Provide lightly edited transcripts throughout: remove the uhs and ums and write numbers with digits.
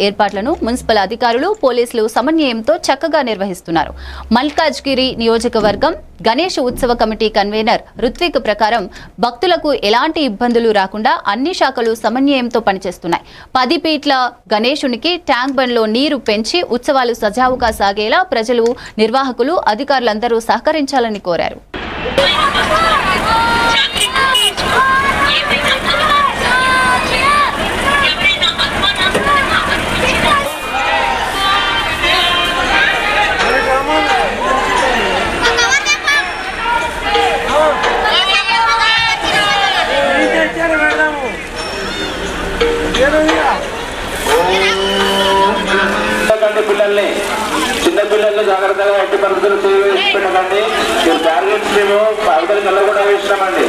ఏర్పాట్లను మున్సిపల్ అధికారులు పోలీసులు సమన్వయంతో చక్కగా నిర్వహిస్తున్నారు. మల్కాజ్గిరి నియోజకవర్గం గణేష్ ఉత్సవ కమిటీ కన్వీనర్ రుత్విక్ ప్రకారం భక్తులకు ఎలాంటి ఇబ్బందులు రాకుండా అన్ని శాఖలు సమన్వయంతో పనిచేస్తున్నాయి. 10 ఫీట్ల గణేశునికి ట్యాంక్ బండ్లో నీరు పెంచి ఉత్సవాలు సజావుగా సాగేలా ప్రజలు, నిర్వాహకులు, అధికారులందరూ సహకరించాలని కోరారు. పిల్లల్ని చిన్న పిల్లల్ని జాగ్రత్తగా ఎట్టి పరిస్థితులు పెట్టకండి. టార్గెట్స్ మేము అవతలి కళ్ళ కూడా వేసినామండి.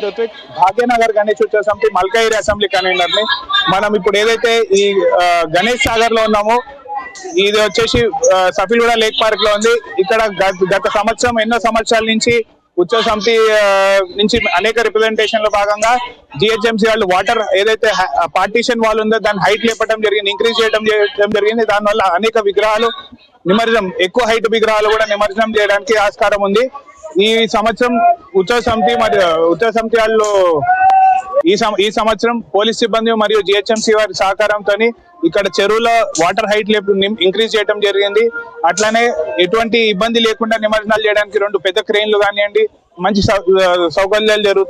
రుత్విక్, భాగ్యనగర్ గణేష్ ఉత్సవ సమితి మల్కాజ్గిరి అసెంబ్లీ కన్వీనర్ ని. మనం ఇప్పుడు ఏదైతే ఈ గణేష్ సాగర్ లో ఉన్నామో, ఇది వచ్చేసి సఫీల్గూడ లేక్ పార్క్ లో ఉంది. ఇక్కడ గత సంవత్సరం, ఎన్నో సంవత్సరాల నుంచి ఉత్సవ సమితి నుంచి అనేక రిప్రజెంటేషన్ లో భాగంగా జిహెచ్ఎంసీ వాళ్ళు వాటర్ ఏదైతే పార్టీషన్ వాల్ ఉందో దాన్ని హైట్ లేపడం జరిగింది, ఇంక్రీజ్ చేయడం జరిగింది. దానివల్ల అనేక విగ్రహాలు నిమజ్జనం, ఎక్కువ హైట్ విగ్రహాలు కూడా నిమజ్జనం చేయడానికి ఆస్కారం ఉంది. ఈ సంవత్సరం ఉత్సవ సమితి వాళ్ళు ఈ సంవత్సరం పోలీస్ సిబ్బంది మరియు జిహెచ్ఎంసీ వారి సహకారంతో ఇక్కడ చెరువులో వాటర్ హైట్ ఇంక్రీజ్ చేయడం జరిగింది. అట్లానే ఎటువంటి ఇబ్బంది లేకుండా నిమజ్జనాలు చేయడానికి 2 పెద్ద క్రెయిన్లు కానివ్వండి, మంచి సౌకర్యాలు జరుగుతాయి.